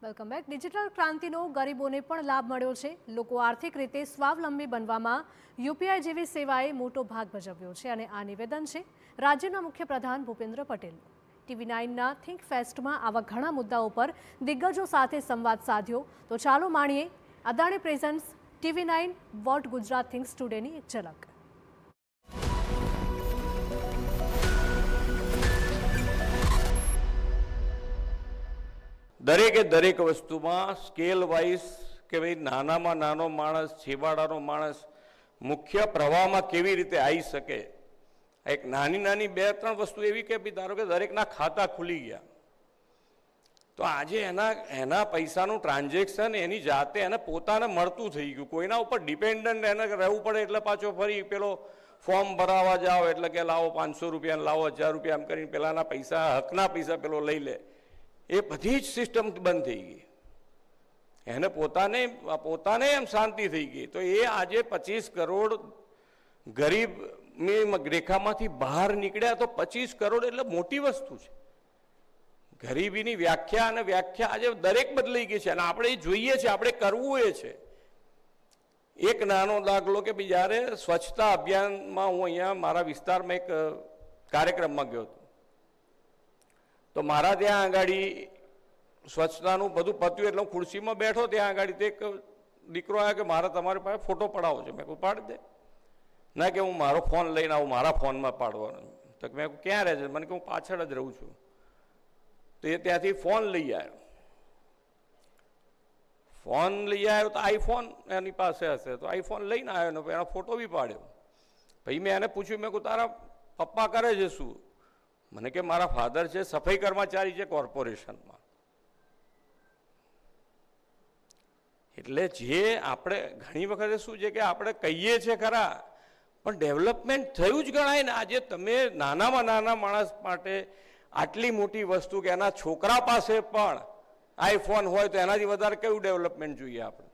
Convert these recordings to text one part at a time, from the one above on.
Welcome back. Digital ક્રાંતિનો ગરીબોને પણ લાભ મળ્યો છે। લોકો આર્થિક રીતે સ્વાવલંબી બનવામાં યુપીઆઈ જેવી સેવાએ મોટો ભાગ ભજવ્યો છે અને આ નિવેદન છે રાજ્યના મુખ્ય પ્રધાન ભૂપેન્દ્ર પટેલનું। TV9ના થિંક ફેસ્ટમાં આવા ઘણા મુદ્દાઓ પર દિગ્ગજો સાથે સંવાદ સાધ્યો। તો ચાલો માણીએ Adani presents TV9 what Gujarat thinks ટુડેની એક ઝલક। દરેકે દરેક વસ્તુમાં સ્કેલ વાઇઝ કે ભાઈ નાનામાં નાનો માણસ, છેવાડાનો માણસ મુખ્ય પ્રવાહમાં કેવી રીતે આવી શકે। એક નાની નાની બે ત્રણ વસ્તુ એવી કે ભાઈ ધારો કે દરેકના ખાતા ખુલી ગયા તો આજે એના પૈસાનું ટ્રાન્ઝેક્શન એની જાતે એને પોતાને મળતું થઈ ગયું। કોઈના ઉપર ડિપેન્ડન્ટ એને રહેવું પડે એટલે પાછો ફરી પેલો ફોર્મ ભરાવા જાઓ એટલે કે લાવો 500 રૂપિયા, લાવો 1000 રૂપિયા એમ કરીને પેલાના પૈસા, હકના પૈસા પેલો લઈ લે। એ બધી જ સિસ્ટમ બંધ થઈ ગઈ, એને પોતાને એમ શાંતિ થઈ ગઈ। તો એ આજે 25 કરોડ ગરીબની રેખામાંથી બહાર નીકળ્યા તો 25 કરોડ એટલે મોટી વસ્તુ છે। ગરીબીની વ્યાખ્યા અને વ્યાખ્યા આજે દરેક બદલાઈ ગઈ છે અને આપણે એ જોઈએ છે, આપણે કરવું એ છે। એક નાનો દાખલો કે ભાઈ જ્યારે સ્વચ્છતા અભિયાનમાં હું અહીંયા મારા વિસ્તારમાં એક કાર્યક્રમમાં ગયો હતો તો મારા ત્યાં આગાડી સ્વચ્છતાનું બધું પત્યું એટલે હું ખુરશીમાં બેઠો ત્યાં આગાડી તે એક દીકરો આવ્યો કે મારે તમારી પાસે ફોટો પડાવો છે। મેં કહું પાડી દે। ના કે હું મારો ફોન લઈને આવું, મારા ફોનમાં પાડવાનો। તો મેં કહું ક્યાં રહે છે? મને કે હું પાછળ જ રહું છું। તો એ ત્યાંથી ફોન લઈ આવ્યો તો આઈફોન એની પાસે હશે તો આઈફોન લઈને આવ્યો ને એનો ફોટો બી પાડ્યો। પછી મેં એને પૂછ્યું, મેં કહું તારા પપ્પા કરે છે શું? મને કે મારા ફાધર છે સફાઈ કર્મચારી છે કોર્પોરેશનમાં। એટલે જે આપણે ઘણી વખતે શું છે કે આપણે કહીએ છીએ ખરા પણ ડેવલપમેન્ટ થયું જ ગણાય ને। આજે તમે નાનામાં નાના માણસ માટે આટલી મોટી વસ્તુ કે એના છોકરા પાસે પણ આઈફોન હોય તો એનાથી વધારે કયું ડેવલપમેન્ટ જોઈએ આપણે?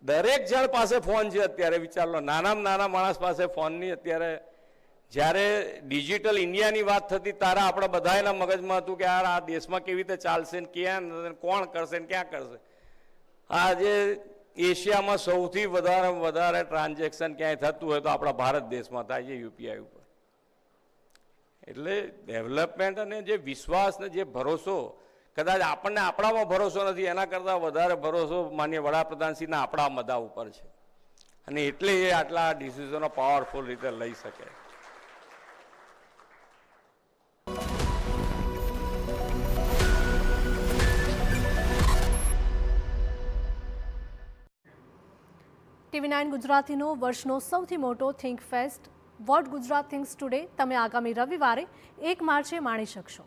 દરેક જણ પાસે ફોન છે અત્યારે। વિચાર લો, નાનામાં નાના માણસ પાસે ફોનની અત્યારે જ્યારે ડિજિટલ ઇન્ડિયાની વાત થતી ત્યારે આપણે બધા એના મગજમાં હતું કે યાર આ દેશમાં કેવી રીતે ચાલશે ને ક્યાં કોણ કરશે ને ક્યાં કરશે। આજે એશિયામાં સૌથી વધારે ટ્રાન્ઝેક્શન ક્યાંય થતું હોય તો આપણા ભારત દેશમાં થાય છે યુપીઆઈ ઉપર। એટલે ડેવલપમેન્ટ અને જે વિશ્વાસ ને જે ભરોસો, કદાચ આપણને આપણામાં ભરોસો નથી, એના કરતાં વધારે ભરોસો માનનીય વડાપ્રધાનશ્રીના આપણા બધા ઉપર છે અને એટલે એ આટલા ડિસિઝનો પાવરફુલ રીતે લઈ શકે। TV9 ગુજરાતીનો વર્ષનો સૌથી મોટો think fest what Gujarat thinks today તમે આગામી રવિવારે 1 માર્ચે માણી શકશો।